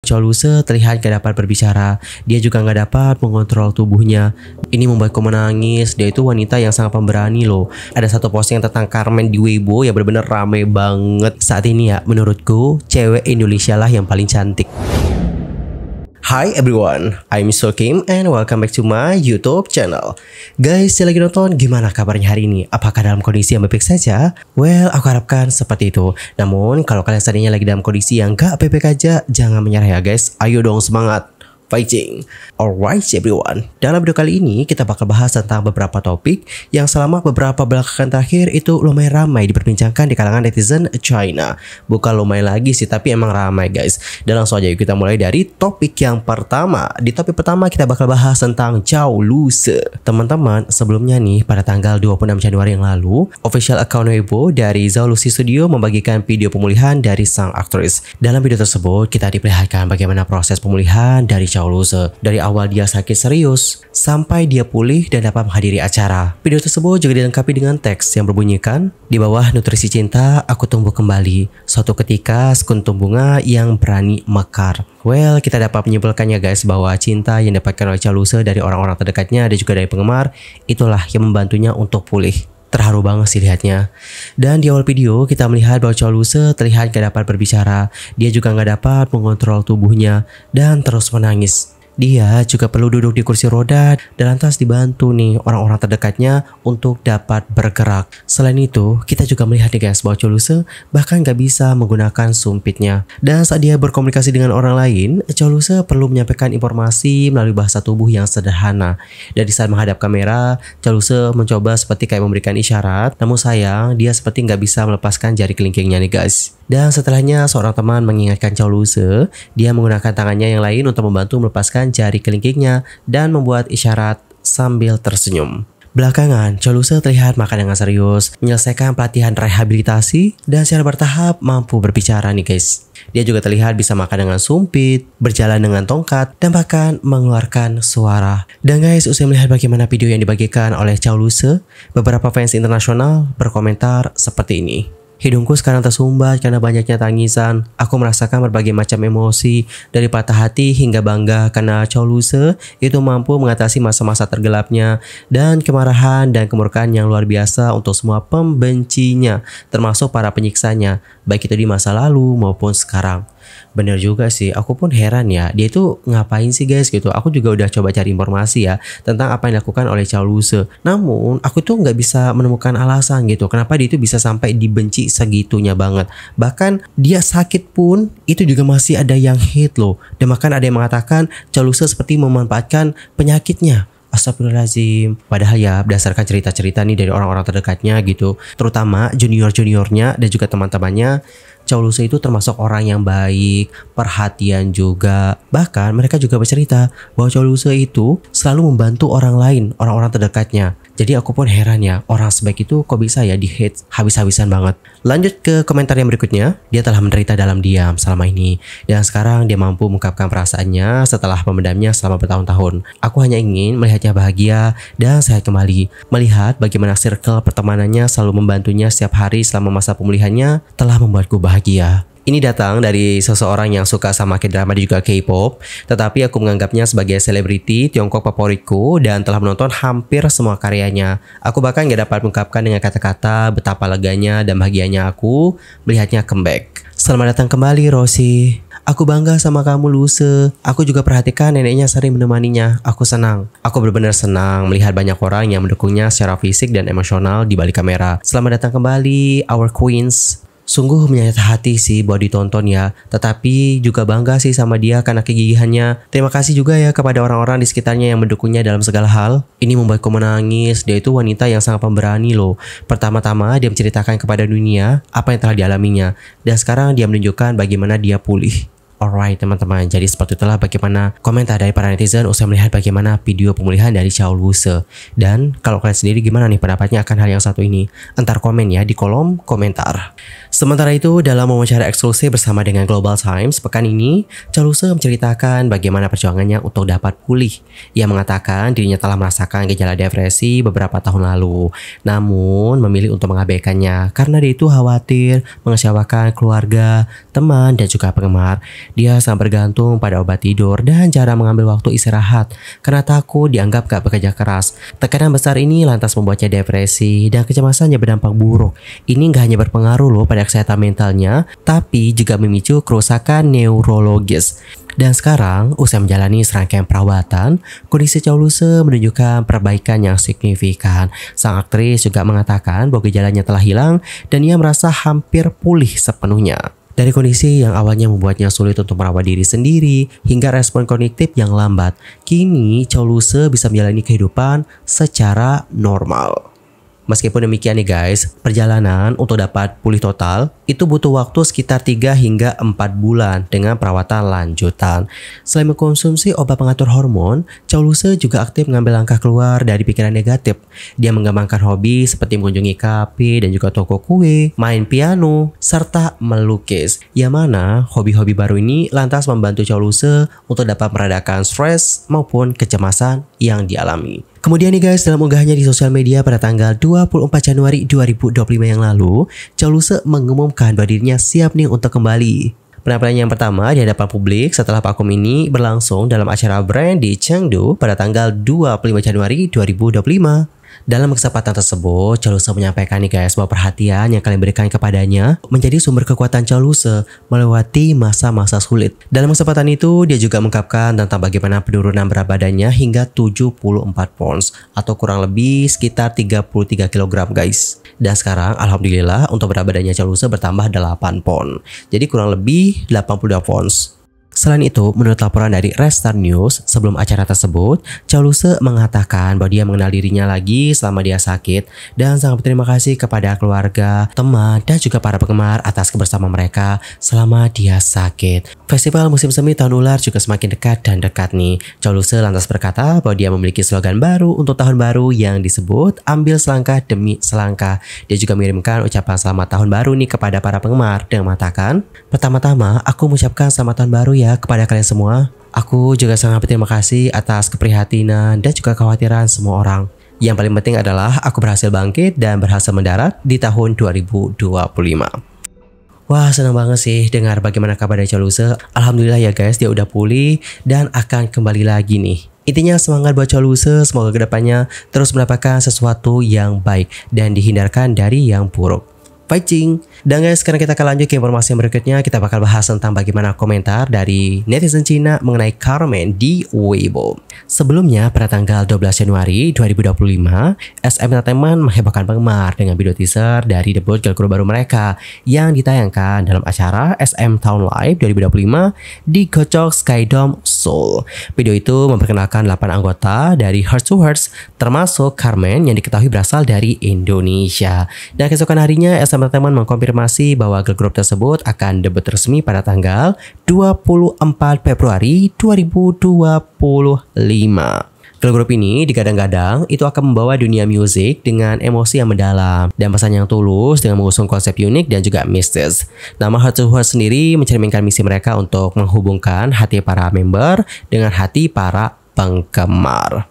Chow Luse terlihat gak dapat berbicara. Dia juga gak dapat mengontrol tubuhnya. Ini membuatku menangis. Dia itu wanita yang sangat pemberani loh. Ada satu posting tentang Carmen di Weibo yang benar-benar rame banget saat ini ya. Menurutku cewek Indonesia lah yang paling cantik. Hi everyone, I'm Mr. Kim and welcome back to my YouTube channel. Guys, yang lagi nonton, gimana kabarnya hari ini? Apakah dalam kondisi yang baik saja? Well, aku harapkan seperti itu. Namun, kalau kalian saat ini lagi dalam kondisi yang gak baik aja, jangan menyerah ya guys. Ayo dong semangat. Fighting. Alright everyone, dalam video kali ini kita bakal bahas tentang beberapa topik yang selama beberapa belakangan terakhir itu lumayan ramai diperbincangkan di kalangan netizen China. Bukan lumayan lagi sih, tapi emang ramai guys. Dan langsung aja yuk kita mulai dari topik yang pertama. Di topik pertama kita bakal bahas tentang Chow Luse. Teman-teman, sebelumnya nih pada tanggal 26 Januari yang lalu, official account Weibo dari Chow Luse Studio membagikan video pemulihan dari sang aktris. Dalam video tersebut kita diperlihatkan bagaimana proses pemulihan dari Chow Luse. Dari awal dia sakit serius sampai dia pulih dan dapat menghadiri acara. Video tersebut juga dilengkapi dengan teks yang berbunyikan, di bawah nutrisi cinta aku tumbuh kembali, suatu ketika sekuntum bunga yang berani mekar. Well, kita dapat menyimpulkannya guys bahwa cinta yang didapatkan oleh Chow Luse dari orang-orang terdekatnya dan juga dari penggemar itulah yang membantunya untuk pulih. Terharu banget sih lihatnya. Dan di awal video kita melihat bahwa Chow Luse terlihat gak dapat berbicara. Dia juga gak dapat mengontrol tubuhnya dan terus menangis. Dia juga perlu duduk di kursi roda dan lantas dibantu nih orang-orang terdekatnya untuk dapat bergerak. Selain itu, kita juga melihat nih guys bahwa Chow Luse bahkan gak bisa menggunakan sumpitnya. Dan saat dia berkomunikasi dengan orang lain, Chow Luse perlu menyampaikan informasi melalui bahasa tubuh yang sederhana. Dan di saat menghadap kamera, Chow Luse mencoba seperti kayak memberikan isyarat. Namun sayang, dia seperti gak bisa melepaskan jari kelingkingnya nih guys. Dan setelahnya seorang teman mengingatkan Chow Luse, dia menggunakan tangannya yang lain untuk membantu melepaskan jari kelingkingnya dan membuat isyarat sambil tersenyum. Belakangan, Chow Luse terlihat makan dengan serius, menyelesaikan pelatihan rehabilitasi dan secara bertahap mampu berbicara nih guys. Dia juga terlihat bisa makan dengan sumpit, berjalan dengan tongkat, dan bahkan mengeluarkan suara. Dan guys, usai melihat bagaimana video yang dibagikan oleh Chow Luse, beberapa fans internasional berkomentar seperti ini. Hidungku sekarang tersumbat karena banyaknya tangisan. Aku merasakan berbagai macam emosi, dari patah hati hingga bangga karena Chow Luse itu mampu mengatasi masa-masa tergelapnya dan kemarahan dan kemurkaan yang luar biasa untuk semua pembencinya, termasuk para penyiksanya, baik itu di masa lalu maupun sekarang. Bener juga sih, aku pun heran ya, dia itu ngapain sih guys gitu. Aku juga udah coba cari informasi ya tentang apa yang dilakukan oleh Chow Luse. Namun aku tuh nggak bisa menemukan alasan gitu kenapa dia itu bisa sampai dibenci segitunya banget. Bahkan dia sakit pun itu juga masih ada yang hate loh. Dan bahkan ada yang mengatakan Chow Luse seperti memanfaatkan penyakitnya. Astagfirullahaladzim. Padahal ya berdasarkan cerita-cerita nih dari orang-orang terdekatnya gitu, terutama junior-juniornya dan juga teman-temannya, Chow Luse itu termasuk orang yang baik, perhatian juga. Bahkan mereka juga bercerita bahwa Chow Luse itu selalu membantu orang lain, orang-orang terdekatnya. Jadi aku pun heran ya, orang sebaik itu kok bisa ya di hate habis-habisan banget. Lanjut ke komentar yang berikutnya. Dia telah menderita dalam diam selama ini, dan sekarang dia mampu mengungkapkan perasaannya setelah memendamnya selama bertahun-tahun. Aku hanya ingin melihatnya bahagia dan sehat kembali. Melihat bagaimana circle pertemanannya selalu membantunya setiap hari selama masa pemulihannya telah membuatku bahagia. Ini datang dari seseorang yang suka sama K-drama dan juga K-pop, tetapi aku menganggapnya sebagai selebriti Tiongkok favoritku dan telah menonton hampir semua karyanya. Aku bahkan gak dapat mengungkapkan dengan kata-kata betapa leganya dan bahagianya aku melihatnya comeback. Selamat datang kembali Rosie. Aku bangga sama kamu Luse. Aku juga perhatikan neneknya sering menemaninya. Aku senang. Aku benar-benar senang melihat banyak orang yang mendukungnya secara fisik dan emosional di balik kamera. Selamat datang kembali our queens. Sungguh menyayat hati sih buat ditonton ya, tetapi juga bangga sih sama dia karena kegigihannya. Terima kasih juga ya kepada orang-orang di sekitarnya yang mendukungnya dalam segala hal. Ini membuatku menangis. Dia itu wanita yang sangat pemberani loh. Pertama-tama dia menceritakan kepada dunia apa yang telah dialaminya, dan sekarang dia menunjukkan bagaimana dia pulih. Alright teman-teman, jadi seperti itulah bagaimana komentar dari para netizen usai melihat bagaimana video pemulihan dari Chow Luse. Dan kalau kalian sendiri gimana nih pendapatnya akan hal yang satu ini? Entar komen ya di kolom komentar. Sementara itu, dalam wawancara eksklusif bersama dengan Global Times pekan ini, Chow Luse menceritakan bagaimana perjuangannya untuk dapat pulih. Ia mengatakan dirinya telah merasakan gejala depresi beberapa tahun lalu, namun memilih untuk mengabaikannya karena dia itu khawatir mengecewakan keluarga, teman, dan juga penggemar. Dia sangat bergantung pada obat tidur dan cara mengambil waktu istirahat karena takut dianggap gak bekerja keras. Tekanan besar ini lantas membuatnya depresi dan kecemasannya berdampak buruk. Ini gak hanya berpengaruh loh pada kesehatan mentalnya, tapi juga memicu kerusakan neurologis. Dan sekarang, usai menjalani serangkaian perawatan, kondisi Chow Loo-se menunjukkan perbaikan yang signifikan. Sang aktris juga mengatakan bahwa gejalanya telah hilang dan ia merasa hampir pulih sepenuhnya. Dari kondisi yang awalnya membuatnya sulit untuk merawat diri sendiri hingga respon kognitif yang lambat, kini Chow Loo-se bisa menjalani kehidupan secara normal. Meskipun demikian nih guys, perjalanan untuk dapat pulih total itu butuh waktu sekitar 3 hingga 4 bulan dengan perawatan lanjutan. Selain mengkonsumsi obat pengatur hormon, Chow Loo-se juga aktif mengambil langkah keluar dari pikiran negatif. Dia mengembangkan hobi seperti mengunjungi kafe dan juga toko kue, main piano, serta melukis. Yang mana hobi-hobi baru ini lantas membantu Chow Loo-se untuk dapat meredakan stres maupun kecemasan yang dialami. Kemudian nih guys, dalam unggahannya di sosial media pada tanggal 24 Januari 2025 yang lalu, Chow Loo-se mengumumkan bahwa dirinya siap nih untuk kembali. Penampilannya yang pertama di hadapan publik setelah vakum ini berlangsung dalam acara brand di Chengdu pada tanggal 25 Januari 2025. Dalam kesempatan tersebut, Chow Loo-se menyampaikan nih guys bahwa perhatian yang kalian berikan kepadanya menjadi sumber kekuatan Chow Loo-se melewati masa-masa sulit. Dalam kesempatan itu, dia juga mengungkapkan tentang bagaimana penurunan berat badannya hingga 74 pounds atau kurang lebih sekitar 33 kg guys. Dan sekarang alhamdulillah untuk berat badannya Chow Loo-se bertambah 8 pound. Jadi kurang lebih 82 pounds. Selain itu, menurut laporan dari Restart News, sebelum acara tersebut, Chow Loo-se mengatakan bahwa dia mengenal dirinya lagi selama dia sakit dan sangat berterima kasih kepada keluarga, teman, dan juga para penggemar atas kebersamaan mereka selama dia sakit. Festival musim semi tahun ular juga semakin dekat dan dekat nih. Chow Loo-se lantas berkata bahwa dia memiliki slogan baru untuk tahun baru yang disebut ambil selangkah demi selangkah. Dia juga mengirimkan ucapan selamat tahun baru nih kepada para penggemar dengan mengatakan, pertama-tama aku mengucapkan selamat tahun baru ya kepada kalian semua. Aku juga sangat berterima kasih atas keprihatinan dan juga kekhawatiran semua orang. Yang paling penting adalah aku berhasil bangkit dan berhasil mendarat di tahun 2025. Wah, senang banget sih dengar bagaimana kabar dari Chow Loo-se. Alhamdulillah ya guys, dia udah pulih dan akan kembali lagi nih. Intinya semangat buat Chow Loo-se, semoga kedepannya terus mendapatkan sesuatu yang baik dan dihindarkan dari yang buruk. Fighting. Dan guys, sekarang kita akan lanjut ke informasi yang berikutnya. Kita bakal bahas tentang bagaimana komentar dari netizen Cina mengenai Carmen di Weibo. Sebelumnya, pada tanggal 12 Januari 2025, SM Entertainment menghebohkan penggemar dengan video teaser dari debut girl group baru mereka yang ditayangkan dalam acara SM Town Live 2025 di Gojok Skydome, Seoul. Video itu memperkenalkan 8 anggota dari Heart to Hearts, termasuk Carmen yang diketahui berasal dari Indonesia. Dan keesokan harinya, SM Entertainment mengkonfirmasi bahwa girl group tersebut akan debut resmi pada tanggal 24 Februari 2025. Girl group ini digadang-gadang itu akan membawa dunia musik dengan emosi yang mendalam dan pesan yang tulus dengan mengusung konsep unik dan juga mistis. Nama Heart to Heart sendiri mencerminkan misi mereka untuk menghubungkan hati para member dengan hati para penggemar.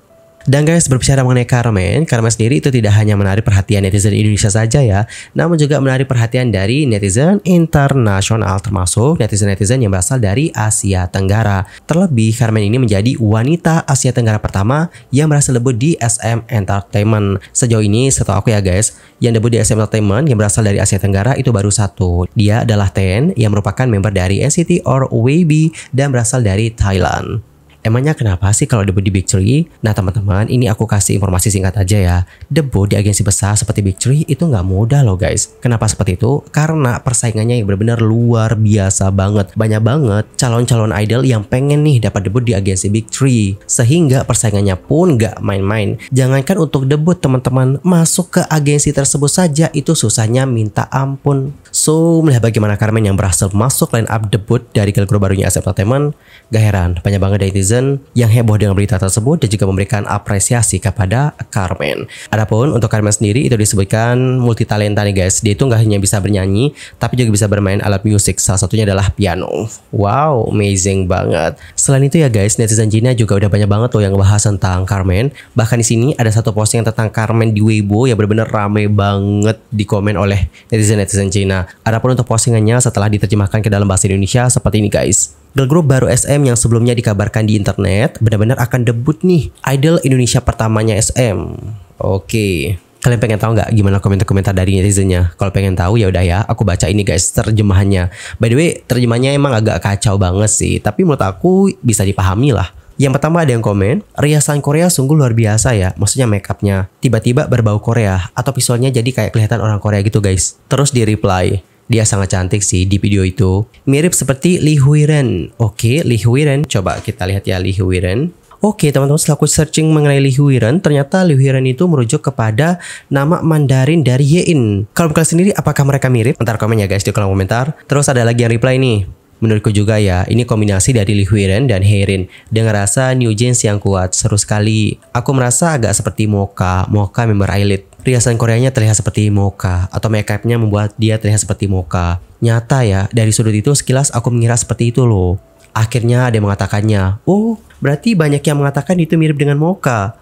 Dan guys, berbicara mengenai Carmen sendiri itu tidak hanya menarik perhatian netizen Indonesia saja ya, namun juga menarik perhatian dari netizen internasional, termasuk netizen-netizen yang berasal dari Asia Tenggara. Terlebih, Carmen ini menjadi wanita Asia Tenggara pertama yang berhasil debut di SM Entertainment. Sejauh ini, setahu aku ya guys, yang debut di SM Entertainment yang berasal dari Asia Tenggara itu baru satu. Dia adalah Ten yang merupakan member dari NCT or WayB dan berasal dari Thailand. Emangnya kenapa sih kalau debut di Big 3? Nah teman-teman, ini aku kasih informasi singkat aja ya. Debut di agensi besar seperti Big 3 itu nggak mudah loh guys. Kenapa seperti itu? Karena persaingannya yang benar-benar luar biasa banget. Banyak banget calon-calon idol yang pengen nih dapat debut di agensi Big 3. Sehingga persaingannya pun nggak main-main. Jangankan untuk debut teman-teman, masuk ke agensi tersebut saja itu susahnya minta ampun. So, melihat bagaimana Carmen yang berhasil masuk line up debut dari girl group barunya SM Entertainment, gak heran banyak banget netizen yang heboh dengan berita tersebut dan juga memberikan apresiasi kepada Carmen. Adapun untuk Carmen sendiri itu disebutkan multitalenta nih guys. Dia itu gak hanya bisa bernyanyi, tapi juga bisa bermain alat musik. Salah satunya adalah piano. Wow, amazing banget. Selain itu ya guys, netizen Cina juga udah banyak banget loh yang ngebahas tentang Carmen. Bahkan di sini ada satu posting tentang Carmen di Weibo yang benar-benar rame banget di komen oleh netizen Cina. China. Adapun untuk postingannya setelah diterjemahkan ke dalam bahasa Indonesia seperti ini guys. Girl group baru SM yang sebelumnya dikabarkan di internet benar-benar akan debut nih. Idol Indonesia pertamanya SM. Oke. Kalian pengen tahu nggak gimana komentar-komentar dari netizennya? Kalau pengen tahu ya udah ya, aku baca ini guys terjemahannya. By the way, terjemahannya emang agak kacau banget sih, tapi menurut aku bisa dipahami lah. Yang pertama ada yang komen, riasan Korea sungguh luar biasa ya, maksudnya make upnya tiba-tiba berbau Korea atau visualnya jadi kayak kelihatan orang Korea gitu guys. Terus di reply, dia sangat cantik sih di video itu, mirip seperti Lee Huiren. Oke, Lee Huiren, coba kita lihat ya Lee Huiren. Oke teman-teman, setelah aku searching mengenai Lee Huiren, ternyata Lee Huiren itu merujuk kepada nama Mandarin dari Yein. Kalau kalian sendiri apakah mereka mirip? Ntar komen ya guys di kolom komentar. Terus ada lagi yang reply nih. Menurutku juga ya, ini kombinasi dari Lee Huiren dan Haerin dengan rasa New Jeans yang kuat, seru sekali. Aku merasa agak seperti Mocha member Eyelid. Riasan Koreanya terlihat seperti Mocha, atau makeupnya membuat dia terlihat seperti Mocha. Nyata ya, dari sudut itu sekilas aku mengira seperti itu loh. Akhirnya ada yang mengatakannya, oh berarti banyak yang mengatakan itu mirip dengan Mocha.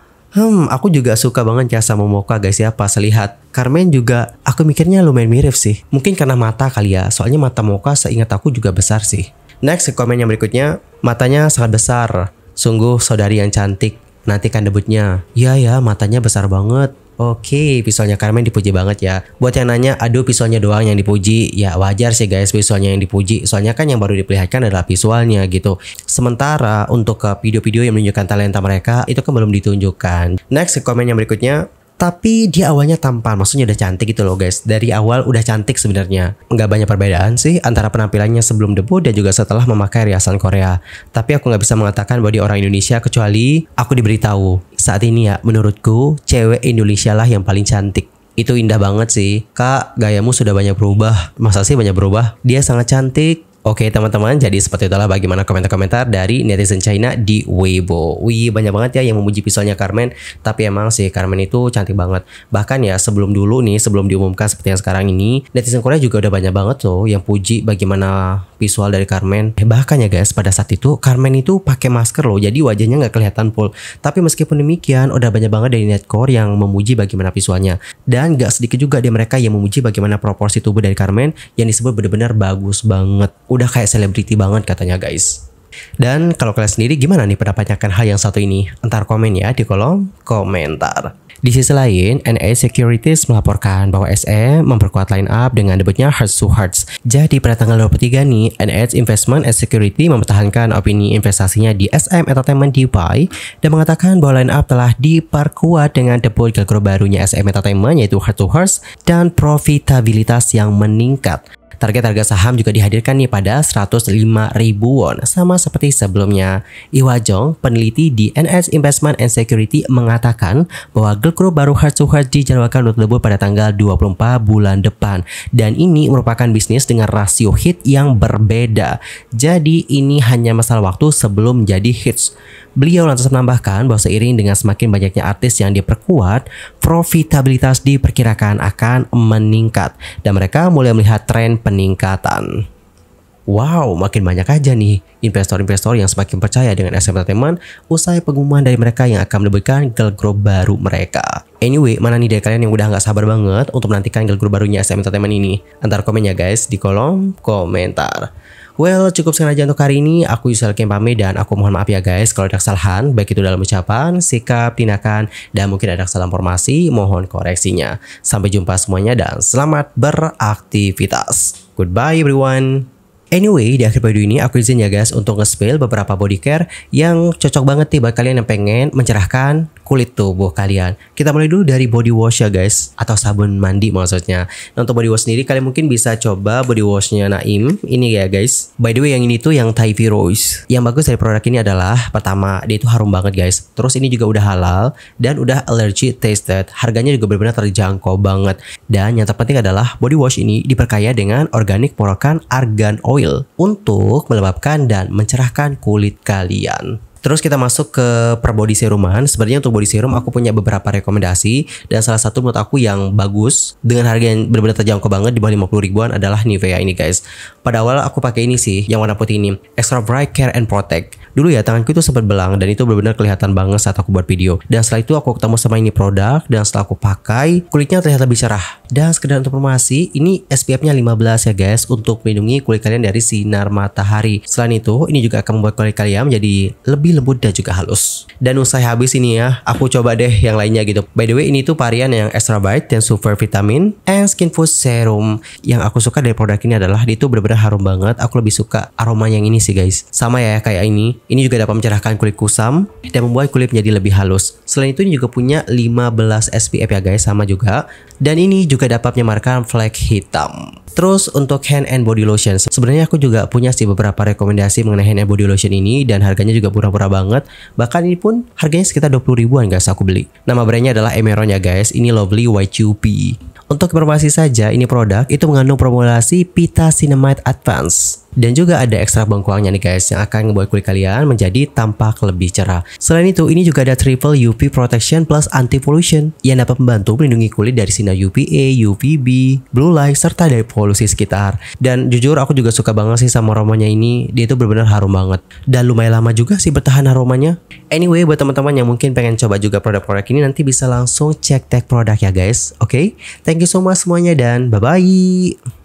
Aku juga suka banget ya sama Mocha guys ya pas lihat. Carmen juga aku mikirnya lumayan mirip sih. Mungkin karena mata kali ya, soalnya mata Mocha seingat aku juga besar sih. Next komen yang berikutnya, matanya sangat besar. Sungguh saudari yang cantik. Nantikan debutnya. Iya ya, matanya besar banget. Oke, visualnya Carmen dipuji banget ya. Buat yang nanya, aduh visualnya doang yang dipuji, ya wajar sih guys visualnya yang dipuji. Soalnya kan yang baru diperlihatkan adalah visualnya gitu. Sementara untuk ke video-video yang menunjukkan talenta mereka, itu kan belum ditunjukkan. Next, komen yang berikutnya. Tapi dia awalnya tampan, maksudnya udah cantik gitu loh guys. Dari awal udah cantik sebenarnya. Nggak banyak perbedaan sih antara penampilannya sebelum debut dan juga setelah memakai riasan Korea. Tapi aku nggak bisa mengatakan bahwa dia orang Indonesia kecuali aku diberitahu. Saat ini ya, menurutku cewek Indonesia lah yang paling cantik. Itu indah banget sih. Kak, gayamu sudah banyak berubah. Masa sih banyak berubah? Dia sangat cantik. Oke teman-teman, jadi seperti itulah bagaimana komentar-komentar dari netizen China di Weibo. Wih, banyak banget ya yang memuji visualnya Carmen. Tapi emang sih Carmen itu cantik banget. Bahkan ya sebelum dulu nih, sebelum diumumkan seperti yang sekarang ini, netizen Korea juga udah banyak banget tuh yang puji bagaimana visual dari Carmen. Bahkan ya guys, pada saat itu Carmen itu pakai masker loh, jadi wajahnya nggak kelihatan full. Tapi meskipun demikian, udah banyak banget dari netcore yang memuji bagaimana visualnya. Dan gak sedikit juga dari mereka yang memuji bagaimana proporsi tubuh dari Carmen yang disebut benar-benar bagus banget. Udah kayak selebriti banget katanya guys. Dan kalau kalian sendiri gimana nih pendapatnya akan hal yang satu ini? Entar komen ya di kolom komentar. Di sisi lain, NH Securities melaporkan bahwa SM memperkuat line up dengan debutnya Hearts to Hearts. Jadi pada tanggal 23 nih, NH Investment and Security mempertahankan opini investasinya di SM Entertainment Dubai dan mengatakan bahwa line up telah diperkuat dengan debut girl group barunya SM Entertainment yaitu Hearts to Hearts dan profitabilitas yang meningkat. Target harga saham juga dihadirkan nih pada 105.000 won, sama seperti sebelumnya. Iwajong, peneliti di NH Investment and Security mengatakan bahwa girl group baru Hearts to Hearts dijadwalkan untuk debut pada tanggal 24 bulan depan. Dan ini merupakan bisnis dengan rasio hit yang berbeda. Jadi ini hanya masalah waktu sebelum menjadi hits. Beliau lantas menambahkan bahwa seiring dengan semakin banyaknya artis yang diperkuat, profitabilitas diperkirakan akan meningkat dan mereka mulai melihat tren peningkatan. Wow, makin banyak aja nih investor-investor yang semakin percaya dengan SM Entertainment usai pengumuman dari mereka yang akan mendebutkan girl group baru mereka. Anyway, mana nih dari kalian yang udah nggak sabar banget untuk menantikan girl group barunya SM Entertainment ini? Antar komen ya guys di kolom komentar. Well, cukup sekian aja untuk hari ini. Aku Yusel Kempame dan aku mohon maaf ya guys kalau ada kesalahan, baik itu dalam ucapan, sikap, tindakan, dan mungkin ada kesalahan informasi, mohon koreksinya. Sampai jumpa semuanya dan selamat beraktivitas. Goodbye everyone. Anyway, di akhir video ini aku izin ya guys untuk nge-spill beberapa body care yang cocok banget nih buat kalian yang pengen mencerahkan kulit tubuh kalian. Kita mulai dulu dari body wash ya guys, atau sabun mandi maksudnya. Nah untuk body wash sendiri kalian mungkin bisa coba body washnya Naim. Ini ya guys. By the way yang ini tuh yang Thai Rose. Yang bagus dari produk ini adalah pertama dia itu harum banget guys. Terus ini juga udah halal dan udah allergy tested. Harganya juga benar-benar terjangkau banget. Dan yang terpenting adalah body wash ini diperkaya dengan organik porokan argan oil untuk melembabkan dan mencerahkan kulit kalian. Terus kita masuk ke per body seruman. Sebenarnya untuk body serum aku punya beberapa rekomendasi dan salah satu menurut aku yang bagus dengan harga yang benar-benar terjangkau banget di bawah 50 ribuan adalah Nivea ini guys. Pada awal aku pakai ini sih yang warna putih ini, Extra Bright Care and Protect. Dulu ya tanganku itu sempat belang dan itu benar-benar kelihatan banget saat aku buat video. Dan setelah itu aku ketemu sama ini produk dan setelah aku pakai, kulitnya terlihat lebih cerah. Dan sekedar untuk informasi, ini SPF-nya 15 ya guys, untuk melindungi kulit kalian dari sinar matahari. Selain itu, ini juga akan membuat kulit kalian menjadi lebih lembut dan juga halus. Dan usai habis ini ya, aku coba deh yang lainnya gitu. By the way, ini tuh varian yang Extra Bright dan Super Vitamin and Skin Food Serum. Yang aku suka dari produk ini adalah dia tuh benar-benar harum banget. Aku lebih suka aroma yang ini sih guys. Sama ya kayak ini. Ini juga dapat mencerahkan kulit kusam dan membuat kulit menjadi lebih halus. Selain itu ini juga punya 15 SPF ya guys, sama juga. Dan ini juga dapat menyamarkan flek hitam. Terus untuk hand and body lotion, sebenarnya aku juga punya sih beberapa rekomendasi mengenai hand and body lotion ini dan harganya juga murah-murah banget. Bahkan ini pun harganya sekitar 20 ribuan guys aku beli. Nama brandnya adalah Emeron ya guys. Ini Lovely White UP. Untuk informasi saja, ini produk itu mengandung formulasi Pitacinamide Advance. Dan juga ada ekstrak bengkoangnya nih guys, yang akan membuat kulit kalian menjadi tampak lebih cerah. Selain itu, ini juga ada triple UV protection plus anti-pollution yang dapat membantu melindungi kulit dari sinar UVA, UVB, blue light, serta dari polusi sekitar. Dan jujur aku juga suka banget sih sama aromanya ini, dia itu benar-benar harum banget. Dan lumayan lama juga sih bertahan aromanya. Anyway, buat teman-teman yang mungkin pengen coba juga produk-produk ini, nanti bisa langsung cek tag produk ya guys. Oke, thank you so much semuanya dan bye-bye.